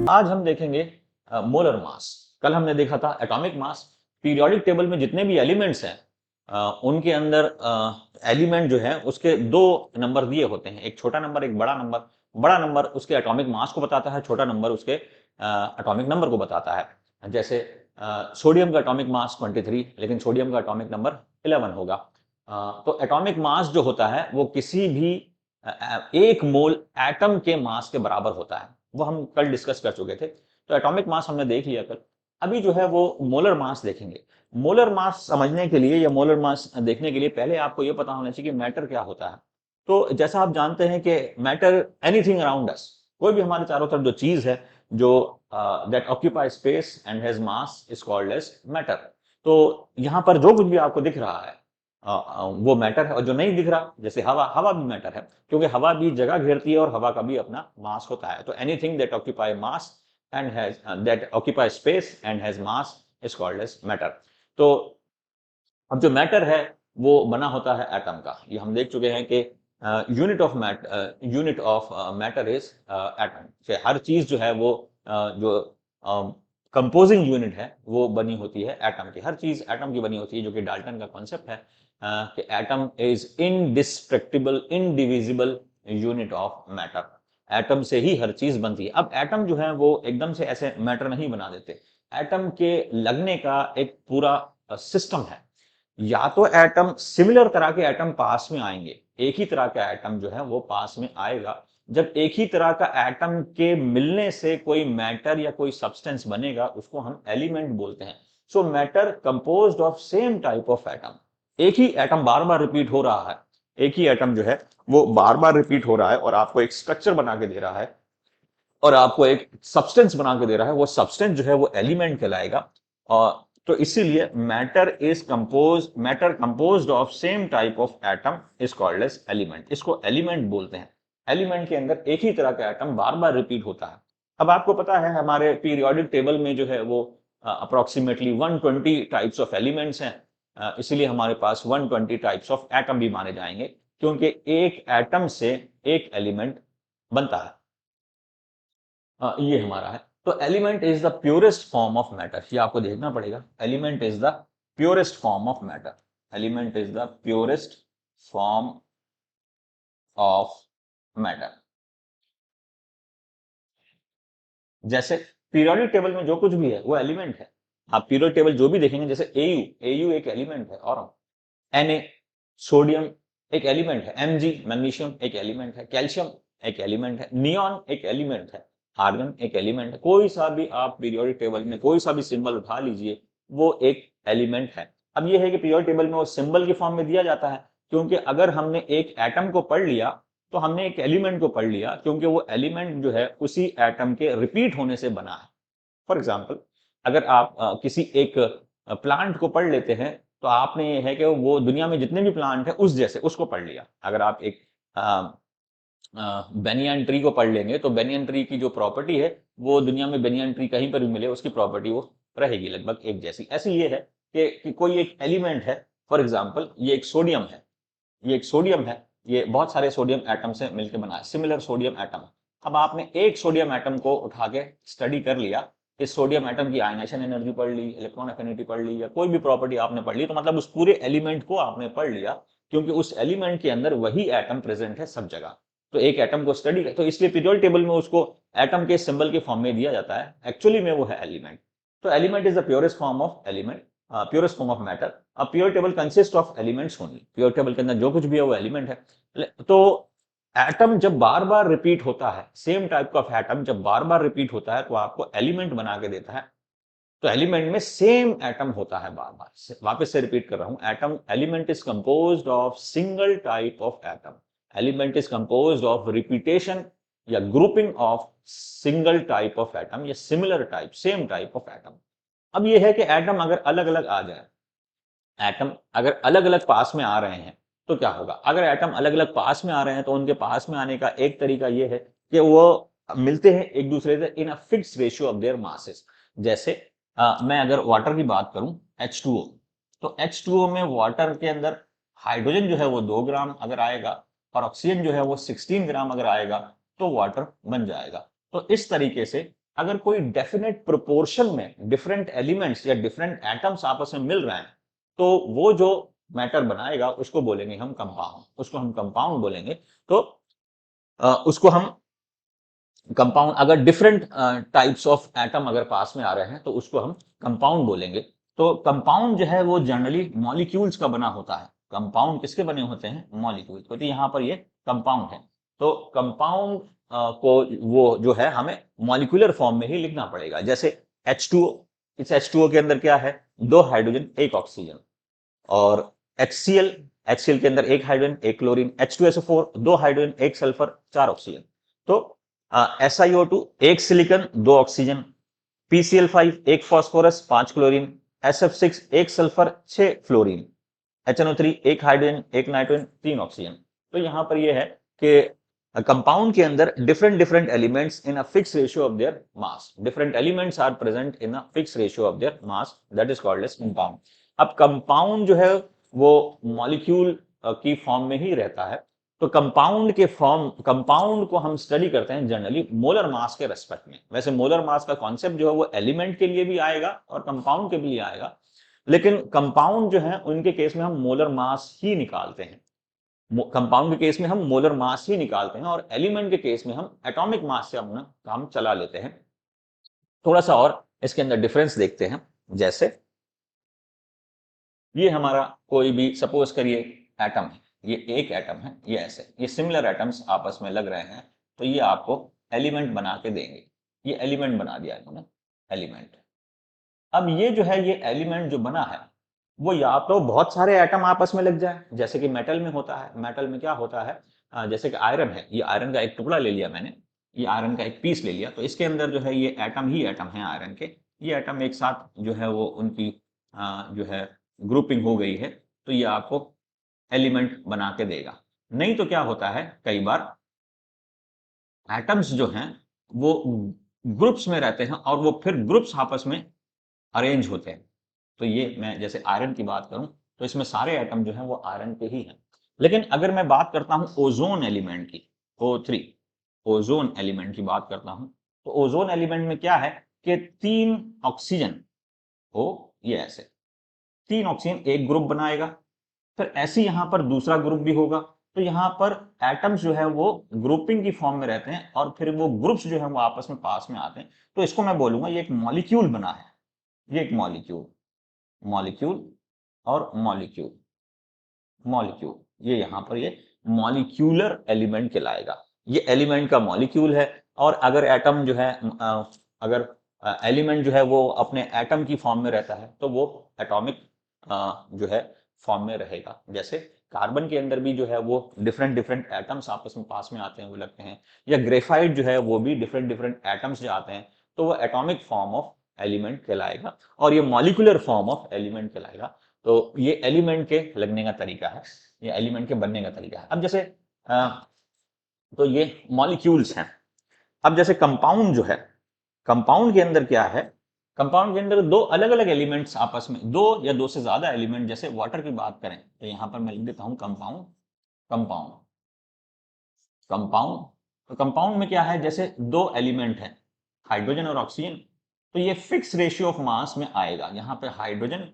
आज हम देखेंगे मोलर मास। कल हमने देखा था एटॉमिक मास। पीरियोडिक टेबल में जितने भी एलिमेंट्स हैं उनके अंदर एलिमेंट जो है उसके दो नंबर दिए होते हैं, एक छोटा नंबर एक बड़ा नंबर। बड़ा नंबर उसके एटॉमिक मास को बताता है, छोटा नंबर उसके एटॉमिक नंबर को बताता है। जैसे सोडियम का एटॉमिक मास 23, लेकिन सोडियम का एटॉमिक नंबर 11 होगा। तो एटॉमिक मास जो होता है वो किसी भी एक मोल एटम के मास के बराबर होता है। वो हम कल डिस्कस कर चुके थे। तो एटॉमिक मास हमने देख लिया कल। अभी जो है वो मोलर मास देखेंगे। मोलर मास समझने के लिए या मोलर मास देखने के लिए पहले आपको ये पता होना चाहिए कि मैटर क्या होता है। तो जैसा आप जानते हैं कि मैटर एनीथिंग अराउंड अस, कोई भी हमारे चारों तरफ जो चीज है जो that occupy space and has mass is called as matter. तो यहां पर जो कुछ भी आपको दिख रहा है वो मैटर है, और जो नहीं दिख रहा जैसे हवा, हवा भी मैटर है क्योंकि हवा भी जगह घेरती है और हवा का भी अपना मास होता है। तो anything that occupy mass and has that occupy space and has mass is called as matter. तो अब जो मैटर है वो बना होता है एटम का। ये हम देख चुके हैं कि unit of matter is atom. हर चीज जो है वो जो कंपोजिंग यूनिट है वो बनी होती है एटम की। हर चीज एटम की बनी होती है, जो कि डाल्टन का कॉन्सेप्ट है कि atom is indestructible indivisible unit of matter. Atom से ही हर चीज बनती है। अब एटम जो है वो एकदम से ऐसे मैटर नहीं बना देते। एटम के लगने का एक पूरा सिस्टम है। या तो एटम सिमिलर तरह के एटम पास में आएंगे, एक ही तरह का एटम जो है वो पास में आएगा। जब एक ही तरह का एटम के मिलने से कोई मैटर या कोई सब्सटेंस बनेगा उसको हम एलिमेंट बोलते हैं। सो matter composed of same type of atom. एक ही एटम बार बार रिपीट हो रहा है, एक ही एटम जो है वो बार बार रिपीट हो रहा है और आपको एक स्ट्रक्चर बना के दे रहा है और आपको एक सब्सटेंस बना के दे रहा है। वो सब्सटेंस जो है वो एलिमेंट कहलाएगा। और तो इसीलिए matter composed of same type of atom is called as element. इसको एलिमेंट बोलते हैं। एलिमेंट के अंदर एक ही तरह का एटम बार बार रिपीट होता है। अब आपको पता है हमारे पीरियोडिक टेबल में जो है वो अप्रोक्सीमेटली 120 टाइप्स ऑफ एलिमेंट्स हैं। इसीलिए हमारे पास 120 टाइप्स ऑफ एटम भी माने जाएंगे, क्योंकि एक एटम से एक एलिमेंट बनता है। ये हमारा है। तो element is the purest form of matter. ये आपको देखना पड़ेगा। Element is the purest form of matter. Element is the purest form of matter. जैसे पीरियोडिक टेबल में जो कुछ भी है वो एलिमेंट है। आप पीरियोडिक टेबल जो भी देखेंगे, जैसे एयू, एयू एक एलिमेंट है। और Na सोडियम एक एलिमेंट है। Mg मैग्नीशियम एक एलिमेंट है। कैल्शियम एक एलिमेंट है। नियॉन एक एलिमेंट है। आर्गन एक एलिमेंट है। कोई सा भी आप पीरियोडिक टेबल में कोई सा भी सिंबल उठा लीजिए, वो एक एलिमेंट है। अब ये है कि पीरियोडिक टेबल में वो सिंबल के फॉर्म में दिया जाता है, क्योंकि अगर हमने एक एटम को पढ़ लिया तो हमने एक एलिमेंट को पढ़ लिया, क्योंकि वो एलिमेंट जो है उसी एटम के रिपीट होने से बना है। फॉर एग्जाम्पल, अगर आप किसी एक प्लांट को पढ़ लेते हैं तो आपने ये है कि वो दुनिया में जितने भी प्लांट है उस जैसे उसको पढ़ लिया। अगर आप एक बेनियन ट्री को पढ़ लेंगे तो बेनियन ट्री की जो प्रॉपर्टी है वो दुनिया में बेनियन ट्री कहीं पर भी मिले उसकी प्रॉपर्टी वो रहेगी लगभग एक जैसी। ऐसे ये है कि कोई एक एलिमेंट है। फॉर एग्जाम्पल, ये एक सोडियम है। ये एक सोडियम है। ये बहुत सारे सोडियम एटम से मिलकर बना है, सिमिलर सोडियम एटम। अब आपने एक सोडियम एटम को उठा के स्टडी कर लिया, इस सोडियम एटम की आयनाइजेशन एनर्जी पढ़ ली, इलेक्ट्रॉन एफिनिटी पढ़ ली, या कोई भी प्रॉपर्टी आपने पढ़ ली, तो मतलब उस पूरे एलिमेंट को आपने पढ़ लिया, क्योंकि उस एलिमेंट के अंदर वही एटम प्रेजेंट है सब जगह। तो एक एटम को स्टडी कर, तो इसलिए पीरियोडिक टेबल में उसको एटम के सिंबल के फॉर्म में दिया जाता है। एक्चुअली में वो है एलिमेंट। तो element is the purest form of element, purest form of matter. अब pure table consist of elements only. Pure table के अंदर जो कुछ भी है वो एलिमेंट है। तो एटम जब बार बार रिपीट होता है, सेम टाइप ऑफ एटम जब बार बार रिपीट होता है तो आपको एलिमेंट बना के देता है। तो एलिमेंट में सेम एटम होता है बार बार। वापस से रिपीट कर रहा हूं, atom element is composed of single type of atom. Element is composed of repetition या grouping of single type of atom या similar type, same type of atom. अब यह है कि एटम अगर अलग अलग आ जाए, एटम अगर अलग अलग पास में आ रहे हैं तो क्या होगा। अगर एटम अलग अलग पास में आ रहे हैं तो उनके पास में आने का एक तरीका यह है कि वो मिलते हैं एक दूसरे से in a fixed ratio of their masses. जैसे मैं अगर वाटर की बात करूं, H2O, तो H2O में वाटर के अंदर हाइड्रोजन जो है वो 2 ग्राम अगर आएगा और ऑक्सीजन जो है वो 16 ग्राम अगर आएगा तो वाटर बन जाएगा। तो इस तरीके से अगर कोई डेफिनेट प्रोपोर्शन में डिफरेंट एलिमेंट्स या डिफरेंट एटम्स आपस में मिल रहे हैं, तो वो जो मैटर बनाएगा उसको बोलेंगे हम कंपाउंड, उसको हम कंपाउंड बोलेंगे। तो उसको हम कंपाउंड, अगर डिफरेंट टाइप्स ऑफ एटम अगर पास में आ रहे हैं तो उसको हम कंपाउंड बोलेंगे। तो कंपाउंड जो है वो जनरली मॉलिक्यूल्स का बना होता है। कंपाउंड किसके बने होते हैं? मॉलिक्यूल। तो यहाँ पर ये कंपाउंड है। तो कंपाउंड को वो जो है हमें मॉलिक्यूलर फॉर्म में ही लिखना पड़ेगा। जैसे H2O, इस H2O के अंदर क्या है? 2 हाइड्रोजन 1 ऑक्सीजन। और HCl, HCl के अंदर 1 hydrogen 1 chlorine. H2SO4 2 hydrogen 1 sulphur 4 oxygen. तो SiO2 1 silicon 2 oxygen. PCl5 1 phosphorus 5 chlorine. SF6 1 sulphur 6 fluorine. HNO3 1 hydrogen 1 nitrogen 3 oxygen. तो यहां पर यह है कि कंपाउंड के अंदर different elements in a fix ratio of their mass, different elements are present in a fix ratio of their mass, that is called as compound. अब compound जो है वो मॉलिक्यूल की फॉर्म में ही रहता है। तो कंपाउंड के फॉर्म, कंपाउंड को हम स्टडी करते हैं जनरली मोलर मास के रेस्पेक्ट में। वैसे मोलर मास का कॉन्सेप्ट जो है वो एलिमेंट के लिए भी आएगा और कंपाउंड के लिए आएगा, लेकिन कंपाउंड जो है उनके केस में हम मोलर मास ही निकालते हैं। कंपाउंड के केस में हम मोलर मास ही निकालते हैं और एलिमेंट के केस में हम एटॉमिक मास से अपना काम चला लेते हैं। थोड़ा सा और इसके अंदर डिफरेंस देखते हैं। जैसे ये हमारा कोई भी सपोज करिए एटम है, ये एक एटम है, ये ऐसे ये सिमिलर एटम्स आपस में लग रहे हैं, तो ये आपको एलिमेंट बना के देंगे। ये एलिमेंट बना दिया इन्होंने, एलिमेंट। अब ये जो है, ये एलिमेंट जो बना है वो या तो बहुत सारे एटम आपस में लग जाए, जैसे कि मेटल में होता है। मेटल में क्या होता है, जैसे कि आयरन है, ये आयरन का एक टुकड़ा ले लिया मैंने, ये आयरन का एक पीस ले लिया, तो इसके अंदर जो है ये एटम ही एटम है आयरन के। ये एटम एक साथ जो है वो उनकी जो है ग्रुपिंग हो गई है, तो ये आपको एलिमेंट बना के देगा। नहीं तो क्या होता है, कई बार एटम्स जो हैं वो ग्रुप्स में रहते हैं और वो फिर ग्रुप्स आपस में अरेंज होते हैं। तो ये मैं जैसे आयरन की बात करूं तो इसमें सारे एटम जो हैं वो आयरन के ही हैं। लेकिन अगर मैं बात करता हूं ओजोन एलिमेंट की, O3, ओजोन एलिमेंट की बात करता हूं, तो ओजोन एलिमेंट में क्या है कि 3 ऑक्सीजन, ओ ये ऐसे 3 ऑक्सीजन एक ग्रुप बनाएगा, फिर ऐसे यहां पर दूसरा ग्रुप भी होगा। तो यहां पर एटम्स जो है वो ग्रुपिंग की फॉर्म में रहते हैं और फिर वो ग्रुप्स जो है वो आपस में पास में आते हैं। तो इसको मैं बोलूंगा ये एक मॉलिक्यूल बना है, ये एक मॉलिक्यूल, मॉलिक्यूल और मॉलिक्यूल, मॉलिक्यूल, ये यहां पर ये मॉलिक्यूलर एलिमेंट कहलाएगा। ये एलिमेंट का मॉलिक्यूल है। और अगर एटम जो है अगर एलिमेंट जो है वो अपने एटम की फॉर्म में रहता है तो वो एटॉमिक जो है फॉर्म में रहेगा। जैसे कार्बन के अंदर भी जो है वो डिफरेंट एटम्स आपस में पास में आते हैं, वो लगते हैं। या ग्रेफाइट जो है वो भी डिफरेंट एटम्स जो आते हैं, तो वो एटॉमिक फॉर्म ऑफ एलिमेंट कहलाएगा और ये मॉलिक्यूलर फॉर्म ऑफ एलिमेंट कहलाएगा। तो ये एलिमेंट के लगने का तरीका है, ये एलिमेंट के बनने का तरीका है। अब जैसे तो ये मॉलिक्यूल्स हैं। अब जैसे कंपाउंड जो है, कंपाउंड के अंदर क्या है, कंपाउंड के अंदर दो अलग अलग एलिमेंट्स आपस में, दो या दो से ज्यादा एलिमेंट, जैसे वाटर की बात करें तो यहां पर मैं लिख देता हूं कंपाउंड, कंपाउंड, कंपाउंड। तो कंपाउंड में क्या है, जैसे दो एलिमेंट है हाइड्रोजन और ऑक्सीजन, तो ये फिक्स रेशियो ऑफ मास में आएगा। यहां पे हाइड्रोजन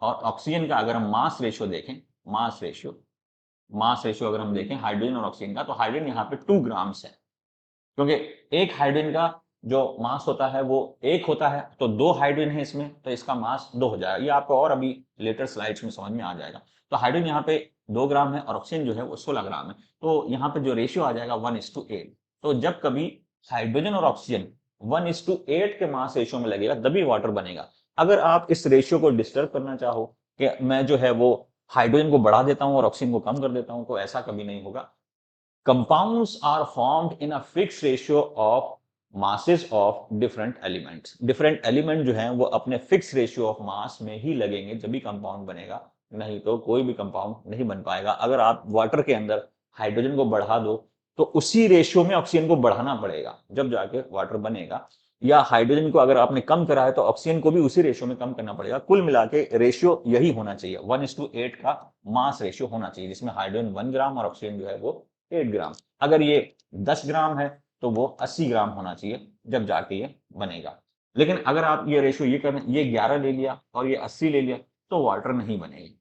और ऑक्सीजन का अगर हम मास रेशियो देखें, मास रेशियो, मास रेशियो अगर हम देखें हाइड्रोजन और ऑक्सीजन का, तो हाइड्रोजन यहाँ पे 2 ग्राम्स है, क्योंकि एक हाइड्रोजन का जो मास होता है वो 1 होता है, तो 2 हाइड्रोजन है इसमें, तो इसका मास 2 हो जाएगा। ये आपको और अभी लेटर स्लाइड्स में समझ में आ जाएगा। तो हाइड्रोजन यहाँ पे 2 ग्राम है और ऑक्सीजन जो है वो 16 ग्राम है, तो यहाँ पे जो रेशियो आ जाएगा 1:8। तो जब कभी हाइड्रोजन और ऑक्सीजन 1:8 के मास रेशियो में लगेगा तभी वाटर बनेगा। अगर आप इस रेशियो को डिस्टर्ब करना चाहो कि मैं जो है वो हाइड्रोजन को बढ़ा देता हूं और ऑक्सीजन को कम कर देता हूं, तो ऐसा कभी नहीं होगा। Compounds are formed in a fix ratio of masses of different elements. Different element जो हैं वो अपने फिक्स रेशियो ऑफ मास में ही लगेंगे जब भी कंपाउंड बनेगा, नहीं तो कोई भी कंपाउंड नहीं बन पाएगा। अगर आप वाटर के अंदर हाइड्रोजन को बढ़ा दो तो उसी रेशियो में ऑक्सीजन को बढ़ाना पड़ेगा जब जाके वाटर बनेगा, या हाइड्रोजन को अगर आपने कम करा है तो ऑक्सीजन को भी उसी रेशियो में कम करना पड़ेगा। कुल मिला के रेशियो यही होना चाहिए, 1:8 का मास रेशियो होना चाहिए, जिसमें हाइड्रोजन 1 ग्राम और ऑक्सीजन जो है वो 8 ग्राम। अगर ये 10 ग्राम है तो वो 80 ग्राम होना चाहिए जब जाके ये बनेगा। लेकिन अगर आप ये रेशियो ये कर ये 11 ले लिया और ये 80 ले लिया तो वाटर नहीं बनेगी,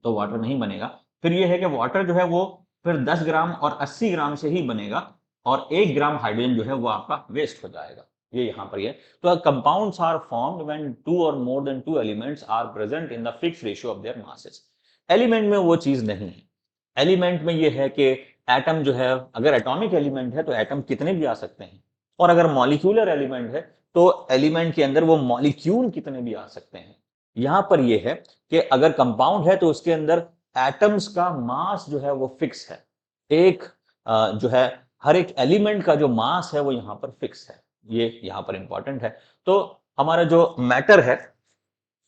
तो वाटर नहीं बनेगा। फिर ये है कि वाटर जो है वो फिर 10 ग्राम और 80 ग्राम से ही बनेगा और 1 ग्राम हाइड्रोजन जो है वो आपका वेस्ट हो जाएगा। ये यहाँ पर ये तो compounds are formed when two और more than two elements are present in the fixed ratio of their masses. Element में वो चीज नहीं है। एलिमेंट में ये है कि एटम जो है, अगर एटॉमिक एलिमेंट है तो एटम कितने भी आ सकते हैं, और अगर मॉलिक्यूलर एलिमेंट है तो एलिमेंट के अंदर वो मॉलिक्यूल कितने भी आ सकते हैं। यहां पर ये है कि अगर कंपाउंड है तो उसके अंदर एटम्स का मास जो है वो फिक्स है। एक जो है हर एक एलिमेंट का जो मास है वो यहां पर फिक्स है। ये यहां पर इंपॉर्टेंट है। तो हमारा जो मैटर है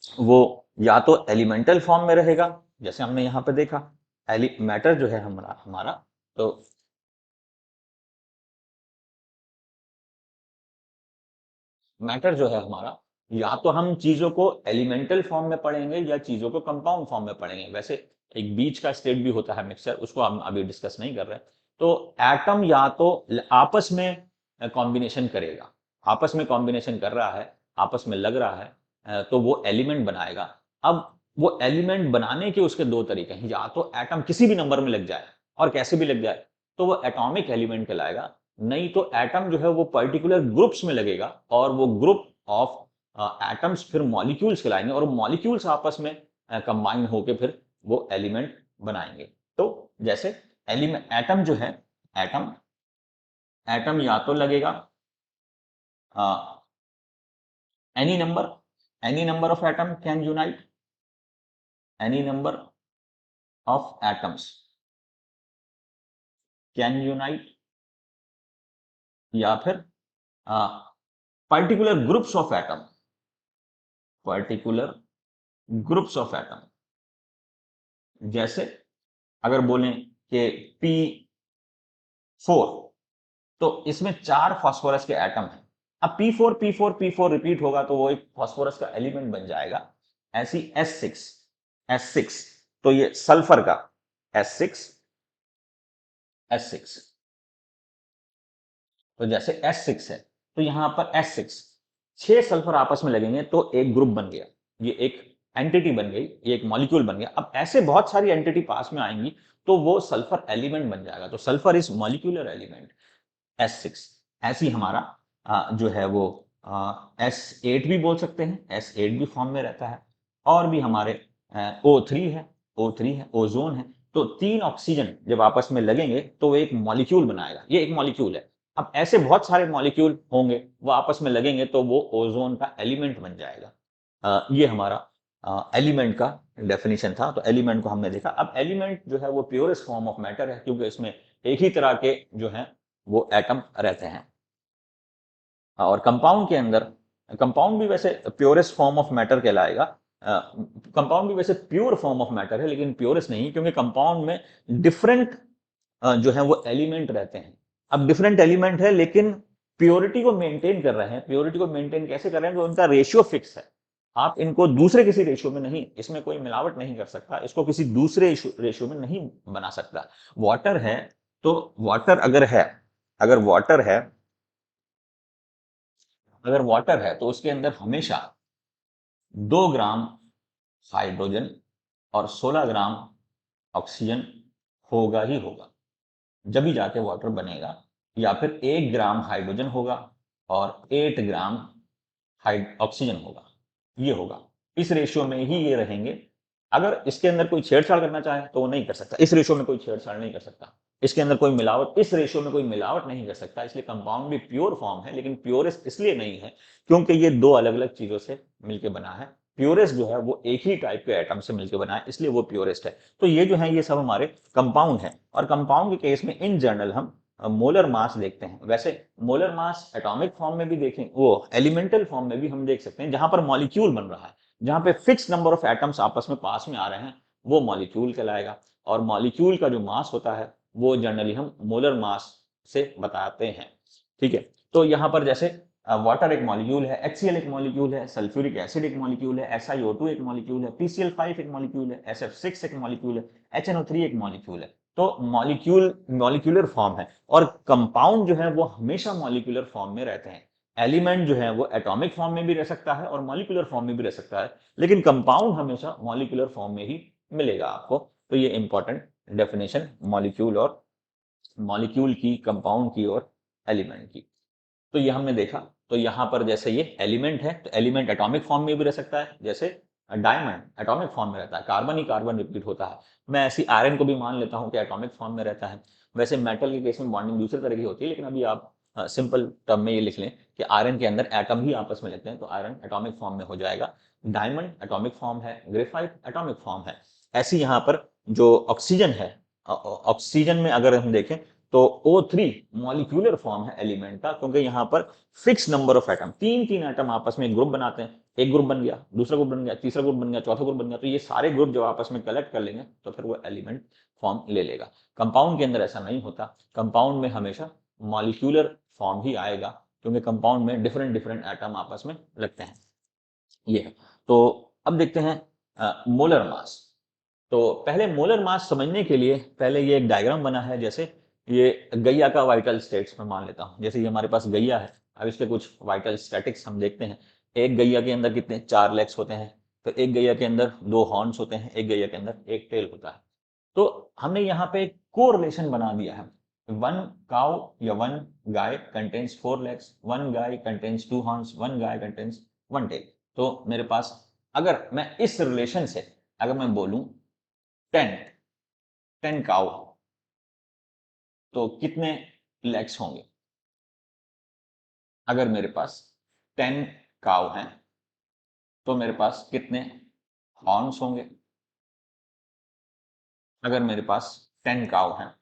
वो या तो एलिमेंटल फॉर्म में रहेगा, जैसे हमने यहां पे देखा मैटर जो है हमारा हमारा तो मैटर जो है हमारा, या तो हम चीजों को एलिमेंटल फॉर्म में पढ़ेंगे या चीजों को कंपाउंड फॉर्म में पढ़ेंगे। वैसे एक बीच का स्टेट भी होता है मिक्सचर, उसको हम अभी डिस्कस नहीं कर रहे। तो एटम या तो आपस में कॉम्बिनेशन करेगा, आपस में कॉम्बिनेशन कर रहा है, आपस में लग रहा है, तो वो एलिमेंट बनाएगा। अब वो एलिमेंट बनाने के उसके दो तरीके हैं, या तो एटम किसी भी नंबर में लग जाए और कैसे भी लग जाए तो वो एटॉमिक एलिमेंट कहलाएगा, नहीं तो एटम जो है वो पर्टिकुलर ग्रुप्स में लगेगा और वो ग्रुप ऑफ एटम्स फिर मॉलिक्यूल्स कहलाएंगे और मॉलिक्यूल्स आपस में कंबाइन होकर फिर वो एलिमेंट बनाएंगे। तो जैसे एलिमेंट एटम जो है, एटम एटम या तो लगेगा any number of atom can unite, any number of atoms can unite, या फिर particular groups of atom, particular groups of atom. जैसे अगर बोलें कि P4 तो इसमें 4 फास्फोरस के एटम हैं। अब P4 रिपीट होगा तो वो एक फास्फोरस का एलिमेंट बन जाएगा। ऐसी S6 तो ये सल्फर का S6 तो जैसे S6 है तो यहां पर S6 6 सल्फर आपस में लगेंगे तो एक ग्रुप बन गया, ये एक एंटिटी बन गई, ये एक मॉलिक्यूल बन गया। अब ऐसे बहुत सारी एंटिटी पास में आएंगी तो वो सल्फर एलिमेंट बन जाएगा। तो sulphur is molecular element S6। ऐसी हमारा जो है वो S8 भी बोल सकते हैं, S8 भी फॉर्म में रहता है। और भी हमारे O3 है ओजोन है। तो 3 ऑक्सीजन जब आपस में लगेंगे तो एक मॉलिक्यूल बनाएगा, ये एक मॉलिक्यूल है। अब ऐसे बहुत सारे मॉलिक्यूल होंगे वो आपस में लगेंगे तो वो ओजोन का एलिमेंट बन जाएगा। ये हमारा एलिमेंट का डेफिनेशन था। तो एलिमेंट को हमने देखा। अब एलिमेंट जो है वो प्योरेस्ट फॉर्म ऑफ मैटर है क्योंकि इसमें एक ही तरह के जो है वो एटम रहते हैं। और कंपाउंड के अंदर, कंपाउंड भी वैसे प्योरेस्ट फॉर्म ऑफ मैटर कहलाएगा। कंपाउंड भी वैसे प्योर फॉर्म ऑफ मैटर है लेकिन प्योरेस्ट नहीं, क्योंकि कंपाउंड में डिफरेंट जो है वो एलिमेंट रहते हैं। अब डिफरेंट एलिमेंट है लेकिन प्योरिटी को मेंटेन कर रहे हैं। प्योरिटी को मेंटेन कैसे कर रहे हैं? तो उनका रेशियो फिक्स है। आप इनको दूसरे किसी रेशियो में नहीं, इसमें कोई मिलावट नहीं कर सकता, इसको किसी दूसरे रेशियो में नहीं बना सकता। वाटर है तो वाटर अगर वाटर है अगर वाटर है तो उसके अंदर हमेशा 2 ग्राम हाइड्रोजन और 16 ग्राम ऑक्सीजन होगा ही होगा, जब भी जाके वाटर बनेगा। या फिर 1 ग्राम हाइड्रोजन होगा और 8 ग्राम ऑक्सीजन होगा, ये होगा। इस रेशियो में ही ये रहेंगे। अगर इसके अंदर कोई छेड़छाड़ करना चाहे तो वो नहीं कर सकता, इस रेशियो में कोई छेड़छाड़ नहीं कर सकता। इसके अंदर कोई मिलावट, इस रेशियो में कोई मिलावट नहीं कर सकता। इसलिए कंपाउंड भी प्योर फॉर्म है लेकिन प्योरेस्ट इसलिए नहीं है क्योंकि ये दो अलग अलग चीजों से मिलकर बना है। प्योरेस्ट जो है वो एक ही टाइप के एटम से मिलकर बना है, इसलिए वो प्योरेस्ट है। तो ये जो है ये सब हमारे कंपाउंड है। और कंपाउंड के केस में इन जनरल हम मोलर मास देखते हैं। वैसे मोलर मास एटॉमिक फॉर्म में भी देखें, वो एलिमेंटल फॉर्म में भी हम देख सकते हैं। जहां पर मॉलिक्यूल बन रहा है, जहां पे फिक्स नंबर ऑफ एटम्स आपस में पास में आ रहे हैं, वो मॉलिक्यूल कहलाएगा। और मॉलिक्यूल का जो मास होता है वो जनरली हम मोलर मास से बताते हैं। ठीक है। तो यहाँ पर जैसे वाटर एक मॉलिक्यूल है, HCl एक मॉलिक्यूल है, सल्फ्यूरिक एसिड एक मॉलिक्यूल है, SiO2 एक मॉलिक्यूल है, PCl5 एक मॉलिक्यूल है, SF6 एक मॉलिक्यूल है, HNO3 एक मॉलिक्यूल है। तो मॉलिक्यूलर फॉर्म है, और कंपाउंड जो है वो हमेशा मॉलिक्यूलर फॉर्म में रहते हैं। एलिमेंट जो है वो एटॉमिक फॉर्म में भी रह सकता है और मॉलिक्यूलर फॉर्म में भी रह सकता है, लेकिन कंपाउंड हमेशा मॉलिक्यूलर फॉर्म में ही मिलेगा आपको। तो ये इंपॉर्टेंट डेफिनेशन मॉलिक्यूल की, कंपाउंड की और एलिमेंट की। तो ये हमने देखा। तो यहां पर जैसे ये एलिमेंट है, तो एलिमेंट एटॉमिक फॉर्म में भी रह सकता है, जैसे डायमंड एटॉमिक फॉर्म में रहता है, कार्बन ही कार्बन रिपीट होता है। मैं ऐसी आयरन को भी मान लेता हूं कि एटॉमिक फॉर्म में रहता है। वैसे मेटल के केस में बॉन्डिंग दूसरी तरह की होती है, लेकिन अभी आप सिंपल टर्म में ये लिख लें कि आयरन के अंदर एटम ही आपस में लेते हैं, तो आयरन एटॉमिक फॉर्म में हो जाएगा। डायमंड एटॉमिक फॉर्म है, ग्रेफाइट एटॉमिक फॉर्म है। ऐसी यहाँ पर जो ऑक्सीजन है, ऑक्सीजन में अगर हम देखें तो O3 मॉलिक्यूलर फॉर्म है एलिमेंट का, क्योंकि यहाँ पर फिक्स नंबर ऑफ एटम, तीन तीन एटम आपस में एक ग्रुप बनाते हैं। एक ग्रुप बन गया, दूसरा ग्रुप बन गया, तीसरा ग्रुप बन गया, चौथा ग्रुप बन गया, तो ये सारे ग्रुप जब आपस में कलेक्ट कर लेंगे तो फिर वो एलिमेंट फॉर्म ले लेगा। कंपाउंड के अंदर ऐसा नहीं होता, कंपाउंड में हमेशा मॉलिक्यूलर फॉर्म ही आएगा, क्योंकि कंपाउंड में डिफरेंट डिफरेंट एटम आपस में लगते हैं। ये है। तो अब देखते हैं मोलर मास। तो पहले मोलर मास समझने के लिए पहले ये एक डायग्राम बना है, जैसे ये गैया का वाइटल स्टेट्स में मान लेता हूं। जैसे ये हमारे पास गैया है, अब इसके कुछ वाइटल स्टैटिक्स हम देखते हैं। एक गैया के अंदर कितने 4 लेग्स होते हैं, तो एक गैया के अंदर 2 हॉर्न्स होते हैं, एक गैया के अंदर एक टेल होता है। तो हमने यहाँ पे एक कोरिलेशन बना दिया है। वन काउ या वन गाय कंटेन्स 4 लेग्स, वन गाय कंटेन्स 2 हॉर्न्स, वन गाय कंटेन्स 1 टेल। तो मेरे पास, अगर मैं इस रिलेशन से अगर मैं बोलूं 10 काउ, तो कितने लेग्स होंगे? अगर मेरे पास 10 काउ हैं तो मेरे पास कितने हॉर्न्स होंगे? अगर मेरे पास 10 काउ हैं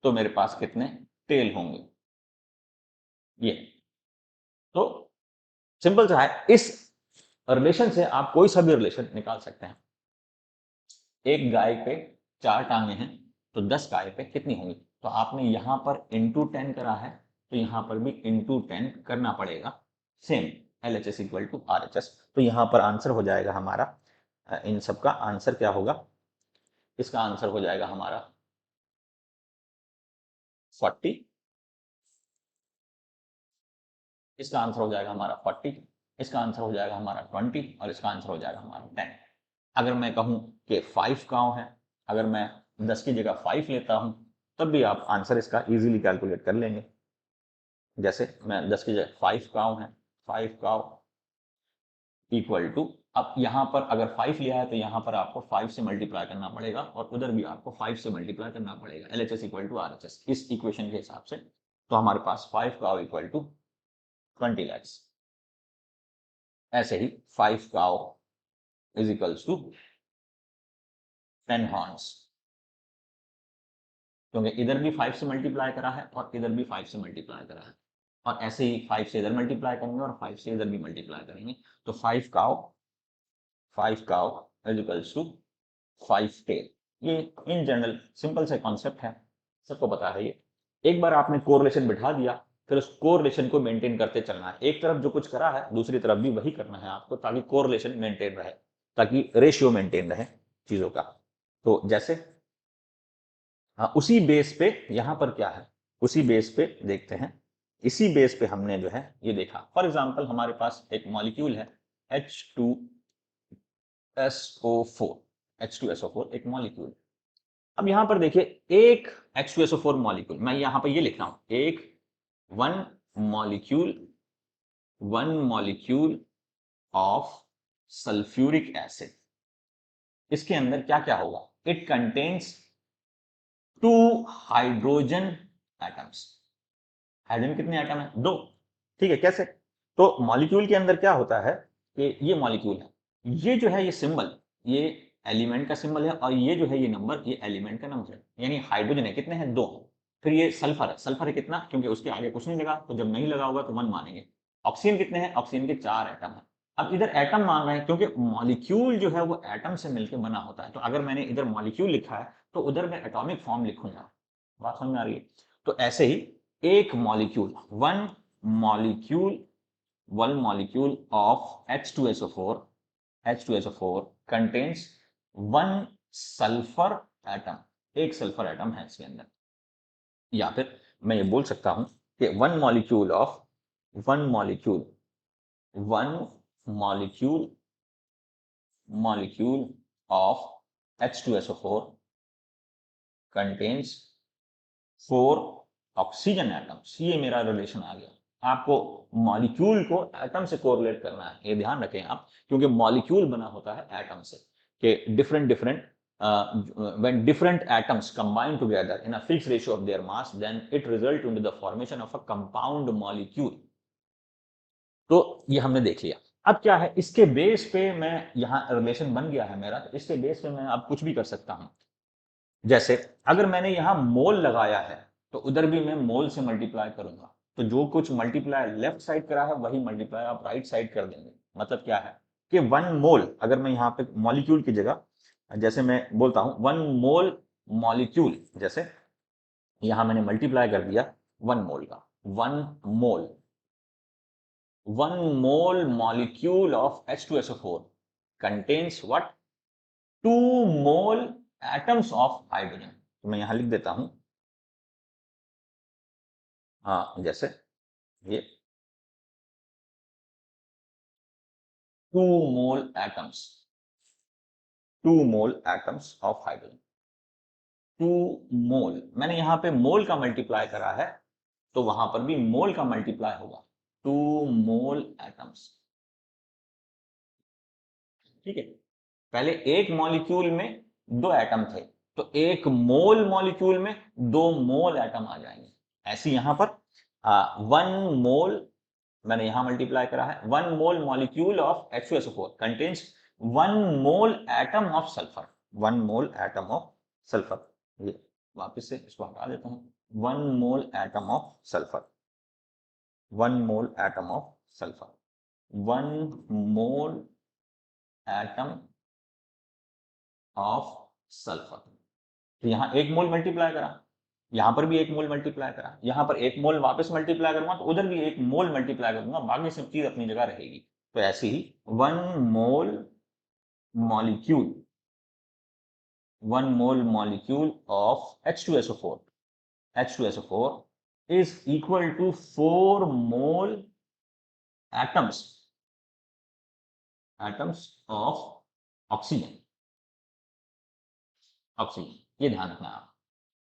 तो मेरे पास कितने टेल होंगे? ये तो सिंपल सा है। इस रिलेशन से आप कोई सा भी रिलेशन निकाल सकते हैं। एक गाय पे 4 टांगे हैं, तो 10 गाय पे कितनी होंगी? तो आपने यहां पर इंटू 10 करा है, तो यहां पर भी इंटू 10 करना पड़ेगा। Same LHS equal to RHS। तो यहां पर आंसर हो जाएगा हमारा, इन सब का आंसर क्या होगा? इसका आंसर हो जाएगा हमारा 40, इसका आंसर हो जाएगा हमारा 40, इसका आंसर हो जाएगा हमारा 20 और इसका आंसर हो जाएगा हमारा 10। अगर मैं कहूं कि 5 काउ है, अगर मैं 10 की जगह 5 लेता हूं, तब भी आप आंसर इसका इजीली कैलकुलेट कर लेंगे। जैसे मैं 10 की जगह 5 काउ है, 5 काउ इक्वल टू, अब यहां पर अगर 5 लिया है तो यहां पर आपको 5 से मल्टीप्लाई करना पड़ेगा और उधर भी आपको 5 से मल्टीप्लाई करना पड़ेगा, LHS इक्वल टू RHS इस इक्वेशन के हिसाब से। तो हमारे पास 5 काउ इक्वल टू 20 लैक्स। ऐसे ही 5 cow is equals to 10 horns, क्योंकि इधर भी 5 से मल्टीप्लाई करा है और इधर भी 5 से मल्टीप्लाई करा है, और ऐसे ही 5 से इधर मल्टीप्लाई करेंगे और 5 से इधर भी मल्टीप्लाई करेंगे। तो 5 cow is equals to 5 tail. ये इन जनरल सिंपल से कॉन्सेप्ट है, सबको पता है ये। एक बार आपने कोरिलेशन बिठा दिया, फिर उस कोरिलेशन को मेंटेन करते चलना है। एक तरफ जो कुछ करा है दूसरी तरफ भी वही करना है आपको, ताकि कोरिलेशन मेंटेन रहे, ताकि रेशियो मेंटेन रहे चीजों का। तो जैसे हाँ, उसी बेस पे यहां पर क्या है, उसी बेस पे देखते हैं। इसी बेस पे हमने जो है ये देखा, फॉर एग्जांपल हमारे पास एक मॉलिक्यूल है H2SO4, H2SO4 एक मॉलिक्यूल। अब यहां पर देखिए, एक H2SO4 मॉलिक्यूल, मैं यहां पर ये लिख रहा हूं, एक one molecule, one molecule of sulphuric acid. इसके अंदर क्या क्या होगा? It contains 2 hydrogen atoms. Hydrogen कितने एटम है? 2। ठीक है, कैसे? तो मॉलिक्यूल के अंदर क्या होता है कि ये मॉलिक्यूल है, ये जो है ये सिंबल, ये एलिमेंट का सिंबल है, और ये जो है ये नंबर, ये एलिमेंट का नंबर है। यानी हाइड्रोजन है कितने हैं? 2। फिर ये सल्फर है, सल्फर है कितना? क्योंकि उसके आगे कुछ नहीं लगा, तो जब नहीं लगा होगा तो 1 मानेंगे। ऑक्सीजन कितने हैं? ऑक्सीजन के 4 एटम है। अब इधर एटम मान रहे हैं, क्योंकि मॉलिक्यूल जो है वो एटम से मिलकर बना होता है, तो अगर मैंने इधर मॉलिक्यूल लिखा है तो उधर मैं एटॉमिक फॉर्म लिखूंगा। बात समझ में आ रही है? तो ऐसे ही एक molecule, molecule one molecule of H2SO4, H2SO4 contains one sulfur atom, एक सल्फर एटम है इसके अंदर। या फिर मैं ये बोल सकता हूं कि one molecule molecule of H2SO4 contains 4 oxygen atoms. ये मेरा रिलेशन आ गया। आपको मॉलिक्यूल को एटम से कोरिलेट करना है, ये ध्यान रखें आप, क्योंकि मॉलिक्यूल बना होता है एटम से, कि different when different atoms combine together in a fixed ratio of their mass, then it result into the formation of a compound molecule। तो ये हमने देख लिया। अब क्या है, इसके बेस पे मैं यहाँ रिलेशन बन गया है मेरा, तो इसके बेस पे मैं अब कुछ भी कर सकता हूं। जैसे अगर मैंने यहां मोल लगाया है तो उधर भी मैं मोल से मल्टीप्लाई करूंगा, तो जो कुछ मल्टीप्लाई लेफ्ट साइड करा है वही मल्टीप्लाई आप राइट साइड कर देंगे। मतलब क्या है कि 1 मोल, अगर मैं यहाँ पे मॉलिक्यूल की जगह जैसे मैं बोलता हूं 1 मोल मॉलिक्यूल, जैसे यहां मैंने मल्टीप्लाई कर दिया 1 मोल का, 1 mole molecule of H2SO4 contains what, 2 mole atoms of hydrogen. तो मैं यहां लिख देता हूं, हाँ, जैसे ये 2 mole atoms, 2 mole atoms of hydrogen. 2 mole, मैंने यहां पे मोल का मल्टीप्लाई करा है, तो वहां पर भी मोल का मल्टीप्लाई होगा, 2 मोल एटम्स। ठीक है, पहले एक मॉलिक्यूल में 2 एटम थे, तो एक मोल मॉलिक्यूल में 2 मोल एटम आ जाएंगे। ऐसे यहां पर 1 मोल मैंने यहां मल्टीप्लाई करा है, 1 mole molecule of H2SO4 contains 1 mole atom of sulphur, 1 mole atom of sulphur. ये वापस से इसको हटा देता हूं, 1 mole atom of sulphur, 1 mole atom of sulphur, 1 mole atom of sulphur. तो यहां एक मोल मल्टीप्लाई करा, यहां पर भी एक मोल मल्टीप्लाई करा, यहां पर एक मोल वापस मल्टीप्लाई करूंगा तो उधर भी एक मोल मल्टीप्लाई करूंगा, बाकी सब चीज अपनी जगह रहेगी। तो ऐसे ही 1 mole molecule, 1 mole molecule of H2SO4 is equal to 4 mole atoms of oxygen. ये ध्यान रखना आप,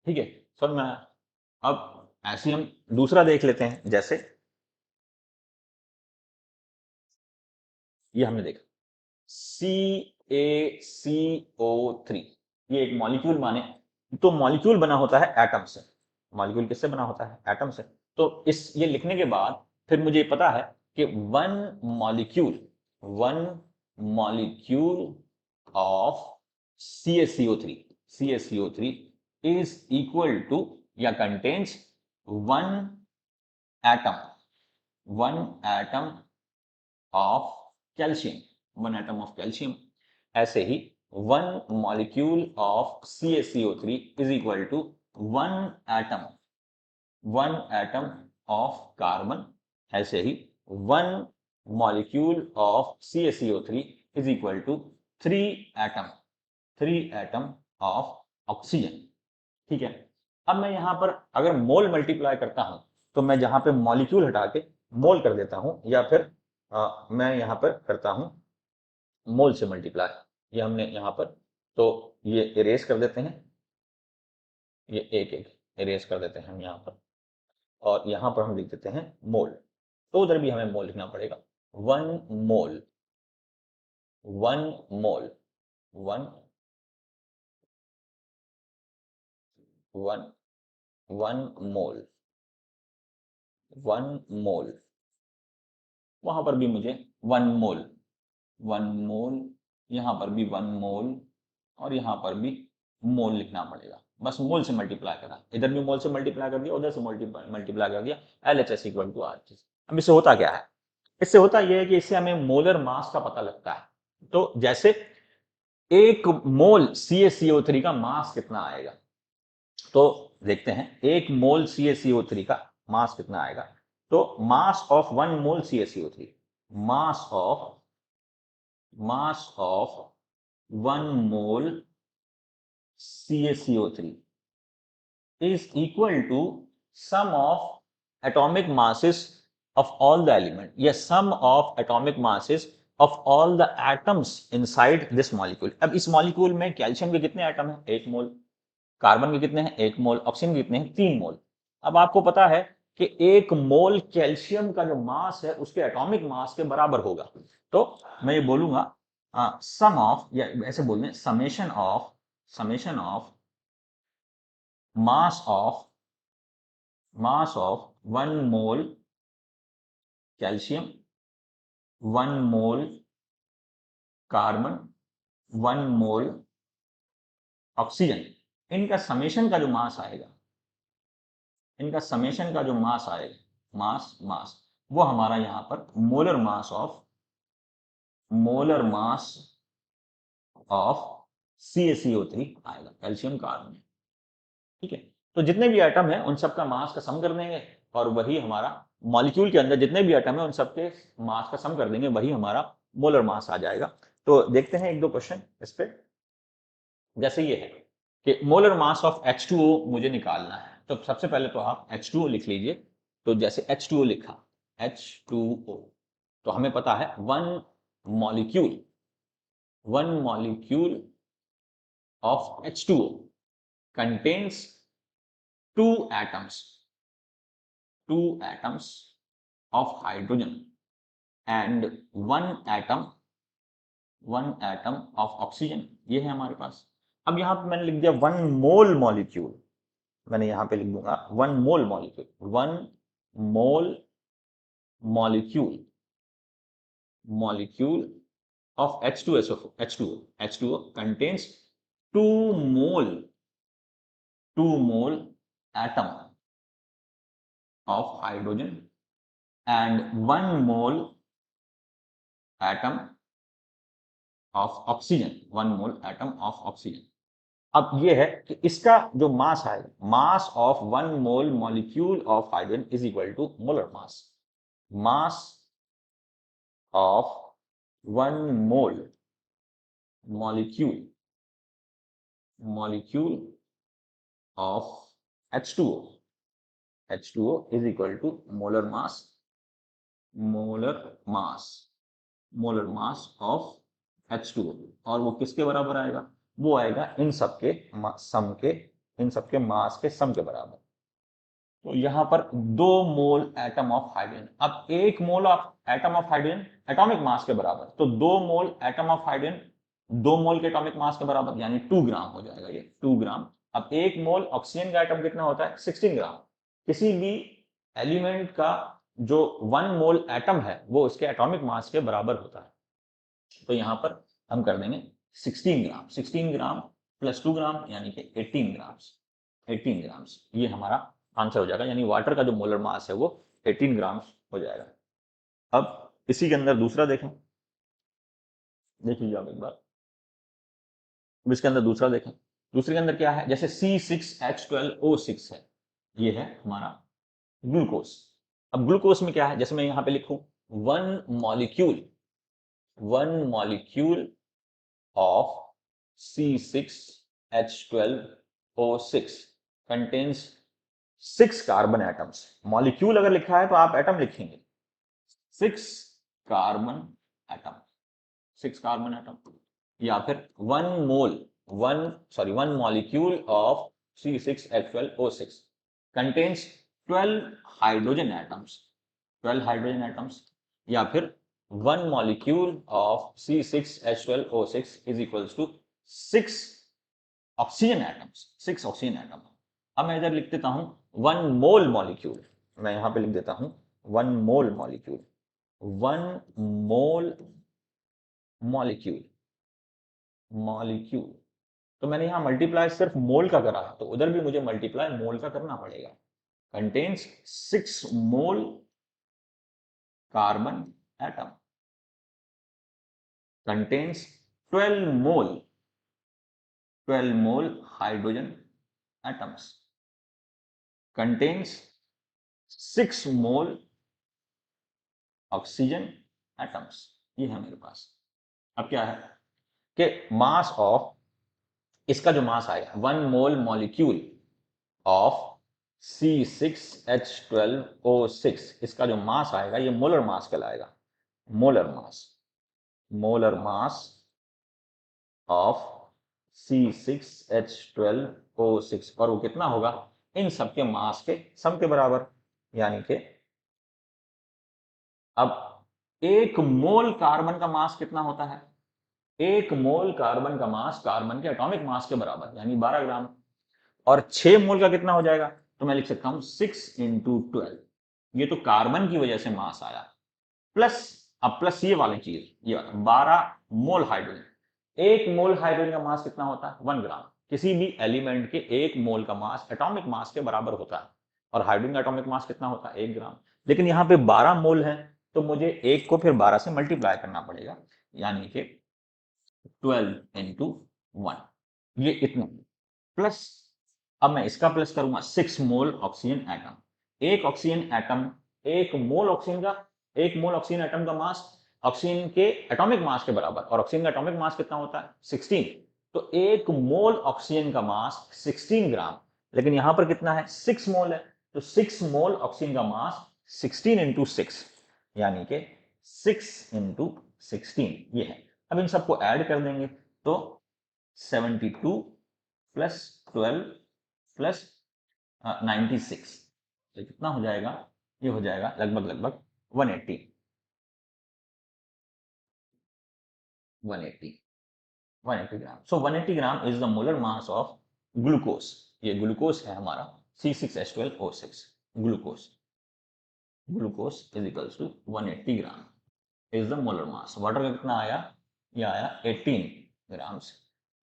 ठीक है, समझ में आया? अब ऐसे हम दूसरा देख लेते हैं, जैसे ये हमने देखा CaCO3, ये एक मॉलिक्यूल माने, तो मॉलिक्यूल बना होता है एटम से। मॉलिक्यूल किससे बना होता है? एटम से। तो इस ये लिखने के बाद फिर मुझे पता है कि 1 molecule of CaCO3 is equal to या contains 1 atom of calcium, 1 atom of calcium। ऐसे ही 1 molecule of CaCO3 is equal to 1 atom of carbon। ऐसे ही 1 molecule of CaCO3 is equal to 3 atom of oxygen। ठीक है, अब मैं यहां पर अगर मोल मल्टीप्लाई करता हूं तो मैं जहां पे मॉलिक्यूल हटा के मोल कर देता हूं, या फिर मैं यहां पर करता हूं मोल से मल्टीप्लाई। ये हमने यहां पर, तो ये इरेज कर देते हैं, ये एक एक इरेज कर देते हैं हम यहां पर, और यहां पर हम लिख देते हैं मोल। तो उधर भी हमें मोल लिखना पड़ेगा, 1 मोल, 1 मोल, 1 1 1 मोल, 1 मोल, वहां पर भी मुझे 1 मोल, 1 मोल, यहां पर भी 1 मोल, और यहां पर भी मोल लिखना पड़ेगा। बस मोल से मल्टीप्लाई करा, इधर भी मोल से मल्टीप्लाई कर दिया, उधर से मल्टीप्लाई कर दिया, LHS इक्वल टू RHS। अब इससे होता क्या है? इससे होता यह है कि इससे हमें मोलर मास का पता लगता है। तो जैसे 1 मोल CaCO3 का मास कितना आएगा, तो देखते हैं 1 मोल CaCO3 का मास कितना आएगा। तो मास of 1 mole CaCO3, mass of 1 mole CaCO3 is equal to sum of atomic masses of all the element, yes, sum of atomic masses of all the atoms inside this molecule। अब इस molecule में calcium के कितने atom हैं? 1 मोल। Carbon के कितने हैं? 1 मोल। Oxygen के कितने हैं? 3 मोल। अब आपको पता है कि 1 मोल कैल्शियम का जो मास है उसके एटॉमिक मास के बराबर होगा। तो मैं ये बोलूंगा सम ऑफ, या ऐसे बोल दें summation of mass of 1 mole calcium, 1 mole carbon, 1 mole oxygen, इनका समेशन का जो मास आएगा, इनका समेशन का जो मास आएगा, मास वो हमारा यहां पर मोलर मास ऑफ CaCO3 आएगा, कैल्शियम कार्बन। ठीक है, तो जितने भी एटम है उन सबका मास का सम कर देंगे और वही हमारा मॉलिक्यूल के अंदर जितने भी एटम है उन सबके मास का सम कर देंगे, वही हमारा मोलर मास आ जाएगा। तो देखते हैं 1-2 क्वेश्चन इस पे। जैसे ये है कि मोलर मास ऑफ H2O मुझे निकालना है, तो सबसे पहले तो आप H2O लिख लीजिए। तो जैसे H2O लिखा, H2O, तो हमें पता है one molecule of H2O contains two atoms of hydrogen and one atom of oxygen। ये है हमारे पास। अब यहां पे मैंने लिख दिया 1 मोल मॉलिक्यूल, मैंने यहां पे लिख दूंगा 1 mole molecule of H2O contains 2 mole atom of hydrogen and 1 mole atom of oxygen, 1 mole atom of oxygen। अब ये है कि इसका जो मास है, mass of 1 mole molecule of hydrogen is equal to molar mass of 1 mole molecule of H2O is equal to molar mass of H2O। और वो किसके बराबर आएगा? वो आएगा इन सबके मास के सम के बराबर। तो यहां पर 2 मोल एटम ऑफ हाइड्रोजन, अब 1 mole of atom of hydrogen atomic mass के बराबर, तो 2 मोल एटम ऑफ हाइड्रोजन 2 मोल के एटॉमिक मास के बराबर, यानी 2 ग्राम हो जाएगा ये, 2 ग्राम। अब 1 मोल ऑक्सीजन का एटम कितना होता है? 16 ग्राम। किसी भी एलिमेंट का जो 1 मोल एटम है वो उसके एटॉमिक मास के बराबर होता है। तो यहां पर हम कर देंगे 16 ग्राम प्लस 2 ग्राम यानी कि 18 ग्राम्स, ये हमारा आंसर हो जाएगा। यानी वाटर का जो मोलर मास है वो 18 ग्राम्स हो जाएगा। अब इसी के अंदर दूसरा देखें, देखिए आप एक बार, इसके अंदर दूसरा देखें। दूसरे के अंदर क्या है? जैसे C6H12O6 है, ये है हमारा ग्लूकोज। अब ग्लूकोज में क्या है? जैसे मैं यहां पे लिखूं 1 molecule of C6H12O6 contains 6 carbon atoms. Molecule अगर लिखा है तो आप एटम लिखेंगे, 6 कार्बन एटम, या फिर 1 molecule of C6H12O6 contains 12 hydrogen atoms, या फिर 1 molecule of C6H12O6 is equals to 6 oxygen atom. अब मैं इधर लिख देता हूं 1 मोल मॉलिक्यूल, मैं यहां पे लिख देता हूं 1 मोल मॉलिक्यूल। तो मैंने यहां मल्टीप्लाई सिर्फ मोल का करा है, तो उधर भी मुझे मल्टीप्लाई मोल का करना पड़ेगा। Contains 6 mole carbon atom, contains 12 मोल हाइड्रोजन एटम्स, कंटेन्स 6 मोल ऑक्सीजन एटम्स। ये है मेरे पास। अब क्या है कि मास ऑफ इसका जो मास आएगा 1 मोल मॉलिक्यूल ऑफ C6H12O6, इसका जो मास आएगा ये मोलर मास कहलाएगा। Molar mass, molar mass of C6H12O6, और वो कितना होगा इन सबके मास के सम के बराबर। यानी कि अब 1 मोल कार्बन का मास कितना होता है? 1 मोल कार्बन का मास कार्बन के एटॉमिक मास के बराबर यानी 12 ग्राम। और 6 मोल का कितना हो जाएगा? तो मैं लिख सकता हूं 6 इंटू 12। ये तो कार्बन की वजह से मास आया, प्लस अब प्लस ये वाली चीज, ये 12 मोल हाइड्रोजन। 1 मोल हाइड्रोजन का मास कितना होता है? 1 ग्राम। किसी भी एलिमेंट के 1 मोल का मास एटॉमिक मास के बराबर होता है, और हाइड्रोजन का एटॉमिक मास कितना होता है? 1 ग्राम। लेकिन यहाँ पे 12 मोल है, तो मुझे 1 को फिर 12 से मल्टीप्लाई करना पड़ेगा, यानी कि 12 इंटू 1, ये इतना। प्लस अब मैं इसका प्लस करूंगा 6 मोल ऑक्सीजन एटम। एक ऑक्सीजन एटम, 1 मोल ऑक्सीजन का, 1 मोल ऑक्सीजन एटम का मास ऑक्सीजन के एटॉमिक मास के बराबर, और ऑक्सीजन का एटॉमिक मास कितना होता है? 16। तो 1 मोल ऑक्सीजन का मास 16 ग्राम, लेकिन यहां पर कितना है? 6 मोल है, तो 6 मोल ऑक्सीजन का मास 16 इंटू 6, यानी कि 6 इंटू 16 ये है। अब इन सबको ऐड कर देंगे तो 72 प्लस 12 प्लस 96, तो कितना हो जाएगा? ये हो जाएगा लगभग 180 gram. So 180 gram is the molar mass of glucose. ये ग्लूकोज है हमारा C6H12O6। Glucose, glucose is equals to 180 gram is the molar mass. Water का कितना आया? ये आया 18 ग्राम्स।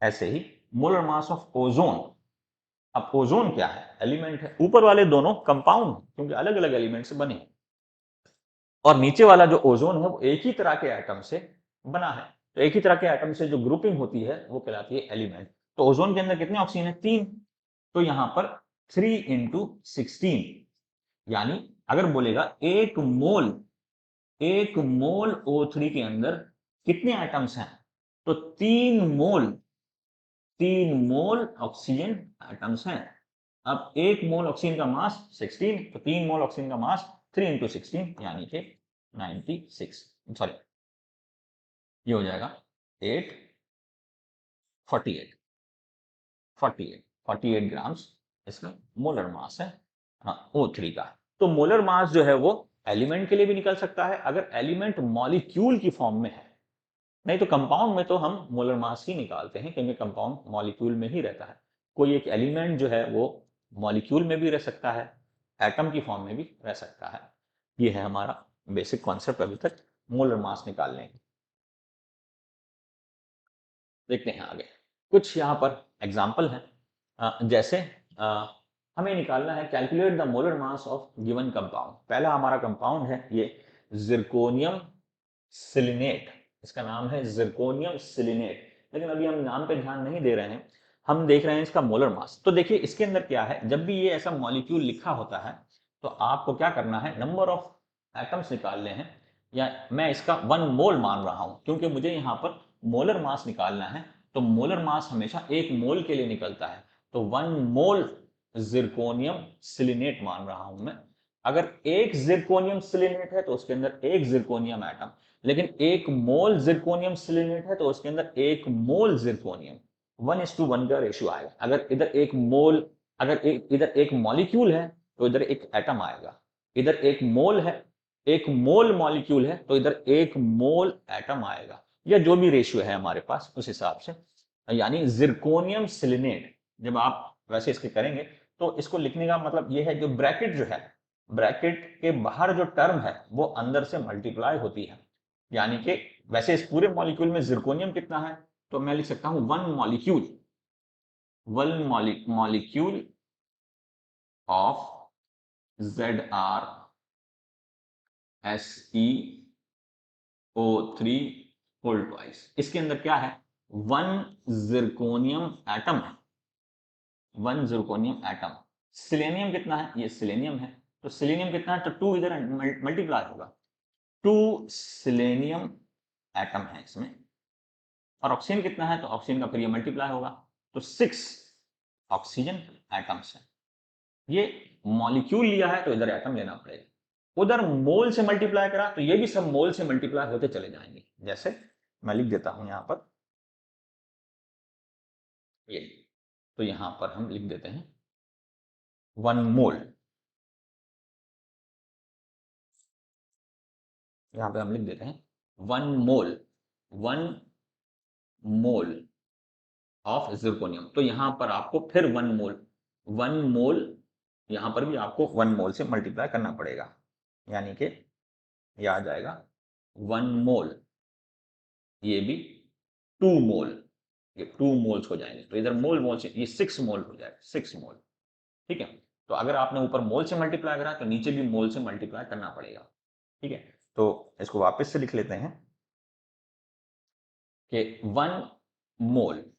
ऐसे ही मोलर मास ऑफ ओजोन। अब ओजोन क्या है? एलिमेंट है। ऊपर वाले दोनों कंपाउंड, क्योंकि अलग अलग एलिमेंट से बने, और नीचे वाला जो ओजोन है वो एक ही तरह के एटम से बना है। तो एक ही तरह के एटम से जो ग्रुपिंग होती है वो कहलाती है एलिमेंट। तो ओजोन के अंदर कितने ऑक्सीजन है? 3। तो यहां पर 3 इंटू 16, यानी अगर बोलेगा 1 मोल O3 के अंदर कितने एटम्स हैं, तो 3 मोल ऑक्सीजन एटम्स हैं। अब 1 मोल ऑक्सीजन का मास 16, तो 3 मोल ऑक्सीजन का मास 3 इंटू 16, यानी कि 96, सॉरी ये हो जाएगा 848 48 ग्राम्स इसका मोलर मास है, हाँ, O3 का। तो मोलर मास जो है वो एलिमेंट के लिए भी निकल सकता है अगर एलिमेंट मॉलिक्यूल की फॉर्म में है, नहीं तो कंपाउंड में तो हम मोलर मास ही निकालते हैं, क्योंकि कंपाउंड मॉलिक्यूल में ही रहता है। कोई एक एलिमेंट जो है वो मॉलिक्यूल में भी रह सकता है, एटम की फॉर्म में भी रह सकता है। ये है हमारा बेसिक कॉन्सेप्ट अभी तक मोलर मास निकालने की। देखते हैं आगे कुछ यहाँ पर एग्जाम्पल है। जैसे हमें निकालना है calculate the molar mass of given compound. पहला हमारा कंपाउंड है ये जिरकोनियम सिलिनेट, इसका नाम है जिरकोनियम सिलिनेट, लेकिन अभी हम नाम पे ध्यान नहीं दे रहे हैं, हम देख रहे हैं इसका मोलर मास। तो देखिए इसके अंदर क्या है, जब भी ये ऐसा मॉलिक्यूल लिखा होता है तो आपको क्या करना है, नंबर ऑफ एटम्स निकालने हैं, या मैं इसका 1 मोल मान रहा हूं क्योंकि मुझे यहाँ पर मोलर मास निकालना है। तो मोलर मास हमेशा 1 मोल के लिए निकलता है, तो 1 मोल जिरकोनियम सिलिनेट मान रहा हूं मैं। अगर एक जिरकोनियम सिलिनेट है तो उसके अंदर एक जिरकोनियम एटम, लेकिन 1 मोल जिरकोनियम सिलिनेट है तो उसके अंदर 1 मोल जिरकोनियम, 1:1 का रेशियो आएगा। अगर इधर 1 मोल, अगर इधर 1 मॉलिक्यूल है तो इधर 1 एटम आएगा, इधर 1 मोल है, 1 मोल मॉलिक्यूल है तो इधर 1 मोल एटम आएगा, या जो भी रेशियो है हमारे पास उस हिसाब से। यानी जिरकोनियम सिलिनेट जब आप वैसे इसके करेंगे तो इसको लिखने का मतलब ये है, जो ब्रैकेट जो है, ब्रैकेट के बाहर जो टर्म है वो अंदर से मल्टीप्लाई होती है। यानी कि वैसे इस पूरे मॉलिक्यूल में जिरकोनियम कितना है, तो मैं लिख सकता हूं 1 molecule of ZrSeO3 whole twice. इसके अंदर क्या है, 1 जिरकोनियम एटम है, 1 जिरकोनियम एटम। सिलेनियम कितना है, ये सिलेनियम है, तो सिलेनियम कितना है, तो 2 इधर मल्टीप्लाई होगा, 2 सिलेनियम एटम है इसमें। और ऑक्सीजन कितना है, तो ऑक्सीजन का फिर ये मल्टीप्लाई होगा, तो 6 ऑक्सीजन एटम्स हैं। ये मॉलिक्यूल लिया है तो इधर एटम लेना पड़ेगा, उधर मोल से मल्टीप्लाई करा तो ये भी सब मोल से मल्टीप्लाई होते चले जाएंगे। जैसे मैं लिख देता हूं यहां पर ये, तो यहां पर हम लिख देते हैं 1 मोल, यहां पे हम लिख देते हैं 1 मोल, 1 मोल ऑफ जिरकोनियम। तो यहां पर आपको फिर 1 मोल यहां पर भी आपको 1 मोल से मल्टीप्लाई करना पड़ेगा, यानी कि यह आ जाएगा 1 मोल, ये भी 2 मोल, ये 2 मोल्स हो जाएंगे। तो इधर मोल मोल से ये 6 मोल हो जाएगा, 6 मोल। ठीक है, तो अगर आपने ऊपर मोल से मल्टीप्लाई करा तो नीचे भी मोल से मल्टीप्लाई करना पड़ेगा। ठीक है, तो इसको वापस से लिख लेते हैं कि 1 mole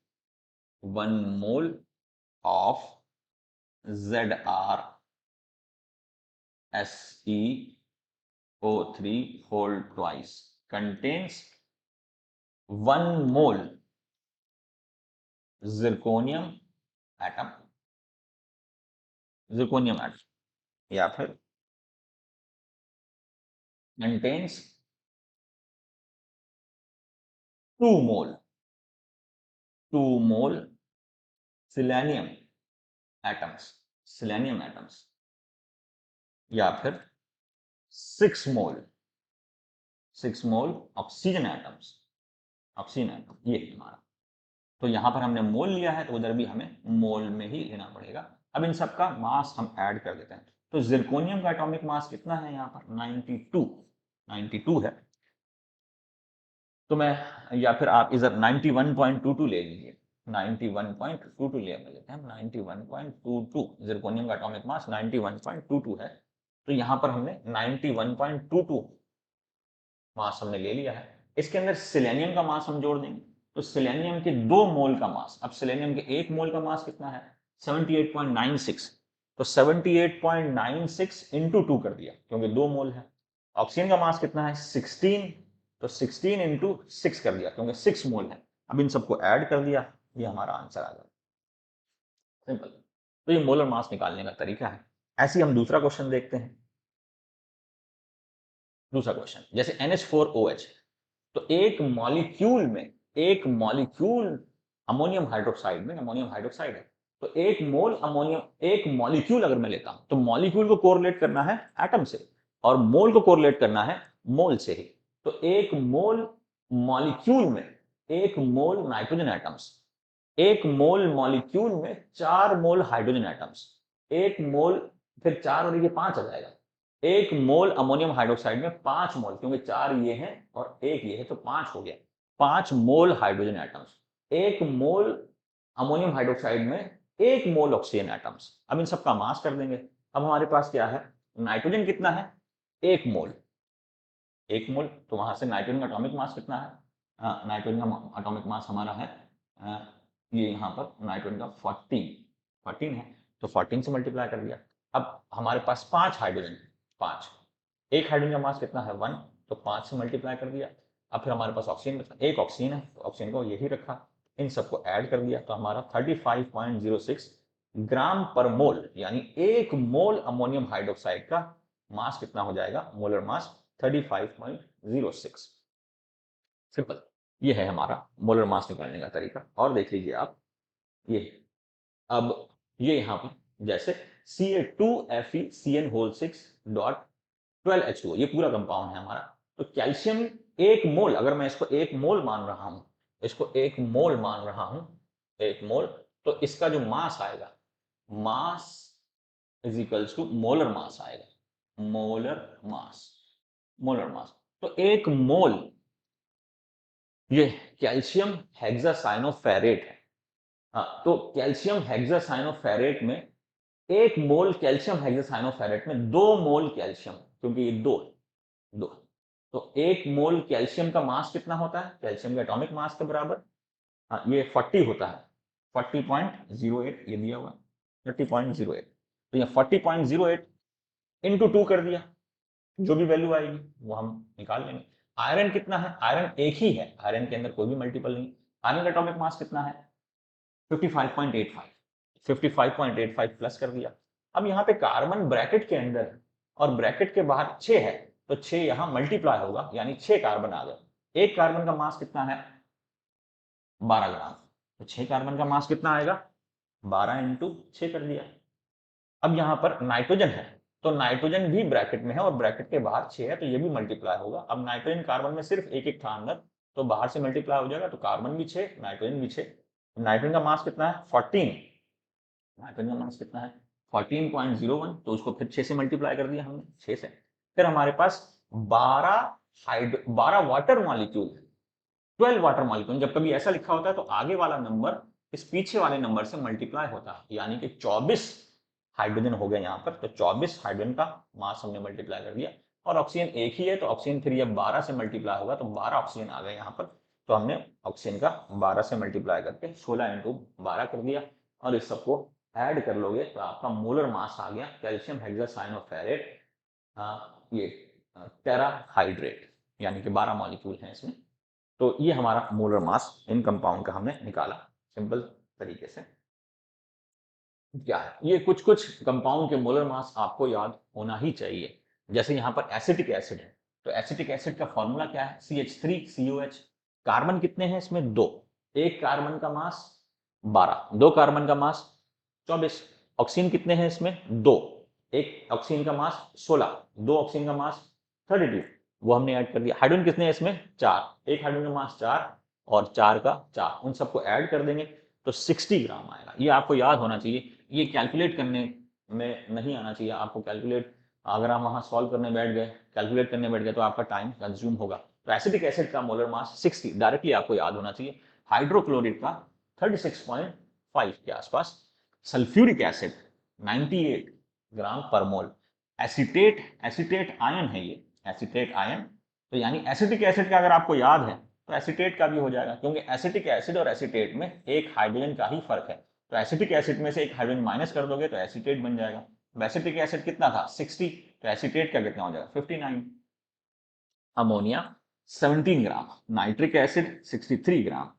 of ZrSeO3 whole twice contains 1 mole zirconium atom, या फिर contains 2 मोल सिलेनियम एटम्स, या फिर 6 मोल ऑक्सीजन एटम्स, ये है हमारा। तो यहां पर हमने मोल लिया है तो उधर भी हमें मोल में ही लेना पड़ेगा। अब इन सब का मास हम ऐड कर देते हैं। तो जिरकोनियम का एटॉमिक मास कितना है यहाँ पर 92 है। तो मैं, या फिर आप इधर 91.22 ले लीजिए, 91.22 ले लेते हैं, 91.22 जिरकोनियम का एटॉमिक मास 91.22 है। तो यहां पर हमने 91.22 मास हमने ले लिया है। इसके अंदर सिलेनियम का मास हम जोड़ देंगे, तो सिलेनियम के 2 मोल का मास, अब सिलेनियम के 1 मोल का मास कितना है 78.96, तो 78.96 इंटू 2 कर दिया क्योंकि 2 मोल है। ऑक्सीजन का मास कितना है 16, तो 16 इंटू 6 कर दिया क्योंकि 6 मोल है। अब इन सबको ऐड कर दिया, ये हमारा आंसर आ गया, सिंपल। तो ये मोलर मास निकालने का तरीका है। ऐसे ही हम दूसरा क्वेश्चन देखते हैं। दूसरा क्वेश्चन, जैसे NH4OH, तो एक मॉलिक्यूल अमोनियम हाइड्रोक्साइड है, तो एक मॉलिक्यूल अगर मैं लेता हूं तो मॉलिक्यूल को कोरिलेट करना है एटम से और मोल को कोरिलेट करना है मोल से ही। तो एक मोल मॉलिक्यूल में 1 mole nitrogen atoms, 1 mole molecule में 4 मोल हाइड्रोजन एटम्स, 1 मोल, फिर 4 और ये 5 आ जाएगा। 1 मोल अमोनियम हाइड्रोक्साइड में 5 मोल, क्योंकि 4 ये हैं और 1 ये है तो 5 हो गया, 5 मोल हाइड्रोजन एटम्स, 1 मोल अमोनियम हाइड्रोक्साइड में 1 मोल ऑक्सीजन एटम्स। अब इन सबका मास कर देंगे। अब हमारे पास क्या है, नाइट्रोजन कितना है 1 मोल, 1 मोल, तो वहां से नाइट्रोजन का एटॉमिक मास कितना है, नाइट्रोजन का एटॉमिक मास हमारा है ये यहाँ पर नाइट्रोजन का 14 है, तो 14 से मल्टीप्लाई कर दिया। अब हमारे पास 5 हाइड्रोजन, 5, एक हाइड्रोजन का मास कितना है 1, तो 5 से मल्टीप्लाई कर दिया। अब फिर हमारे पास ऑक्सीजन बचा, एक ऑक्सीजन है तो ऑक्सीजन को यही रखा, इन सबको ऐड कर दिया, तो हमारा 35.06 ग्राम पर मोल, यानी 1 मोल अमोनियम हाइड्रोक्साइड का मास कितना हो जाएगा, मोलर मास 35.06। सिंपल, ये है हमारा मोलर मास निकालने का तरीका। और देख लीजिए आप ये, अब ये यहां पर जैसे Ca2FeCN6.12H2O, ये पूरा कंपाउंड है हमारा। तो कैल्शियम 1 मोल, अगर मैं इसको 1 मोल मान रहा हूं, 1 मोल, तो इसका जो मास आएगा, mass is equals to molar mass आएगा, मोलर मास। तो 1 मोल ये कैल्शियम हेक्सासाइनोफेरेट है। हाँ, तो कैल्शियम हेक्सासाइनोफेरेट में 1 मोल कैल्शियम हेक्सासाइनोफेरेट में 2 मोल कैल्शियम, क्योंकि ये 2, तो 1 मोल कैल्शियम का मास कितना होता है, कैल्शियम के एटॉमिक मास के बराबर, हाँ ये 40 होता है, 40.08 ये दिया हुआ 30.08, तो ये 40.08 इंटू 2 कर दिया, जो भी वैल्यू आएगी वो हम निकाल लेंगे। आयरन कितना है, आयरन एक ही है, आयरन के अंदर कोई भी मल्टीपल नहीं। आयरन का एटॉमिक मास कितना है 55.85, 55.85 प्लस कर दिया। अब यहाँ पे कार्बन ब्रैकेट के अंदर है और ब्रैकेट के बाहर 6 है, तो 6 यहाँ मल्टीप्लाई होगा, यानी 6 कार्बन आ गए। एक कार्बन का मास कितना है? 12 ग्राम। तो 6 कार्बन का मास कितना आएगा? 12 इंटू 6 कर दिया। अब यहाँ पर नाइट्रोजन है, तो नाइट्रोजन भी ब्रैकेट में है और ब्रैकेट के बाहर 6 है, तो ये भी मल्टीप्लाई होगा। अब नाइट्रोजन कार्बन में सिर्फ एक एक था अंदर, तो बाहर से मल्टीप्लाई हो जाएगा, तो कार्बन भी 6, नाइट्रोजन भी 6। नाइट्रोजन का मास कितना है? 14। नाइट्रोजन का मास कितना है? 14.01, तो उसको फिर 6 से मल्टीप्लाई कर दिया हमने, 6 से। फिर हमारे पास 12 वाटर मॉलिक्यूल है, 12 वाटर मॉलिक्यूल। जब कभी ऐसा लिखा होता है तो आगे वाला नंबर इस पीछे वाले नंबर से मल्टीप्लाई होता है, यानी कि 24 हाइड्रोजन हो गया यहाँ पर। तो 24 हाइड्रोजन का मास हमने मल्टीप्लाई कर दिया, और ऑक्सीजन एक ही है, तो ऑक्सीजन फिर ये 12 से मल्टीप्लाई होगा, तो 12 ऑक्सीजन आ गए यहाँ पर। तो हमने ऑक्सीजन का 12 से मल्टीप्लाई करके 16 इंटू 12 कर दिया, और इस सबको ऐड कर लोगे तो आपका मोलर मास आ गया कैल्शियम हेक्सासाइनोफेरेट, ये टेराहाइड्रेट, यानी कि 12 मॉलिक्यूल हैं इसमें। तो ये हमारा मोलर मास इन कंपाउंड का हमने निकाला सिंपल तरीके से। क्या है ये, कुछ कुछ कंपाउंड के मोलर मास आपको याद होना ही चाहिए। जैसे यहाँ पर एसिटिक एसिड है, तो एसिटिक एसिड का फॉर्मूला क्या है? CH3COH। कार्बन कितने हैं इसमें? 2। एक कार्बन का मास 12, दो कार्बन का मास 24। ऑक्सीजन कितने हैं इसमें? 2। एक ऑक्सीजन का मास 16, दो ऑक्सीजन का मास 32, वो हमने ऐड कर दिया। हाइड्रोजन कितने हैं इसमें? 4। एक हाइड्रोजन का मास 4 और 4 का 4, उन सबको ऐड कर देंगे तो 60 ग्राम आएगा। ये आपको याद होना चाहिए, ये कैलकुलेट करने में नहीं आना चाहिए आपको। कैलकुलेट अगर आप वहां सॉल्व करने बैठ गए, कैलकुलेट करने बैठ गए, तो आपका टाइम कंज्यूम होगा। तो एसिटिक एसिड का मोलर मास 60 डायरेक्टली आपको याद होना चाहिए। हाइड्रोक्लोरिक का 36.5 के आसपास। सल्फ्यूरिक एसिड 98 ग्राम पर मोल। एसीटेट, एसीटेट आयन है ये, एसीटेट आयन। तो यानी एसिटिक एसिड का अगर आपको याद है तो एसीटेट का भी हो जाएगा, क्योंकि एसिटिक एसिड और एसीटेट में एक हाइड्रोजन का ही फर्क है। तो एसिटिक एसिड में से एक हाइड्रोजन माइनस कर दोगे तो एसीटेट बन जाएगा। एसिटिक एसिड कितना था? 60, तो एसीटेट का कितना हो जाएगा? 59। Ammonia 17 gram, nitric acid 63 gram,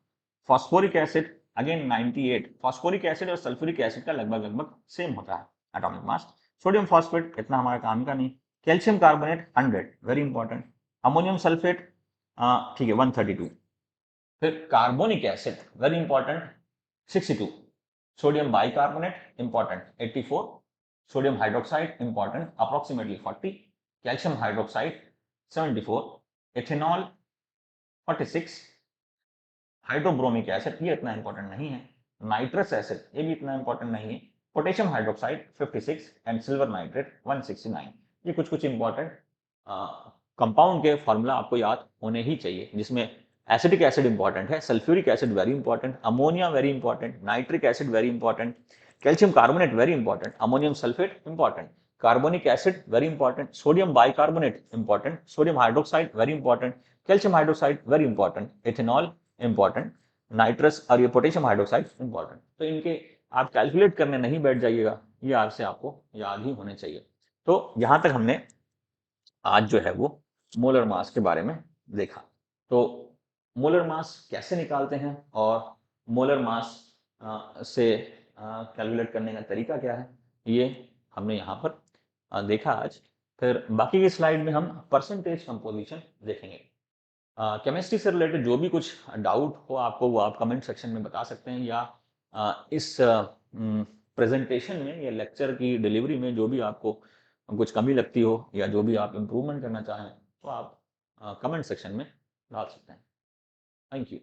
phosphoric acid again 98। Phosphoric acid और सल्फ्यूरिक एसिड का लगभग लगभग सेम होता है एटॉमिक मास। सोडियम फॉस्फेट इतना हमारा काम का नहीं। Calcium carbonate 100, very important. Ammonium sulphate ठीक है 132। फिर carbonic acid very important 62। Sodium bicarbonate important 84। Sodium hydroxide important approximately 40। Calcium hydroxide 74। Ethanol 46। Hydrobromic acid ये इतना इंपॉर्टेंट नहीं है। नाइट्रस एसिड ये भी इतना इंपॉर्टेंट नहीं है। Potassium hydroxide 56 and silver nitrate 169। ये कुछ कुछ इंपॉर्टेंट कंपाउंड के फॉर्मूला आपको याद होने ही चाहिए, जिसमें एसिटिक एसिड इंपॉर्टेंट है, sulphuric acid very important, ammonia very important, nitric acid very important, calcium carbonate very important, ammonium sulphate important, carbonic acid very important, sodium bicarbonate important, sodium hydroxide very important, calcium hydroxide very important, ethanol important, nitrous और ये potassium hydroxide important. तो इनके आप calculate करने नहीं बैठ जाइएगा, ये आपसे आपको याद ही होने चाहिए। तो यहां तक हमने आज जो है वो मोलर मास के बारे में देखा। तो मोलर मास कैसे निकालते हैं और मोलर मास से कैलकुलेट करने का तरीका क्या है, ये हमने यहाँ पर देखा आज। फिर बाकी की स्लाइड में हम परसेंटेज कंपोजिशन देखेंगे। केमिस्ट्री से रिलेटेड जो भी कुछ डाउट हो आपको, वो आप कमेंट सेक्शन में बता सकते हैं, या इस प्रेजेंटेशन में या लेक्चर की डिलीवरी में जो भी आपको कुछ कमी लगती हो या जो भी आप इम्प्रूवमेंट करना चाहें, तो आप कमेंट सेक्शन में डाल सकते हैं। Thank you.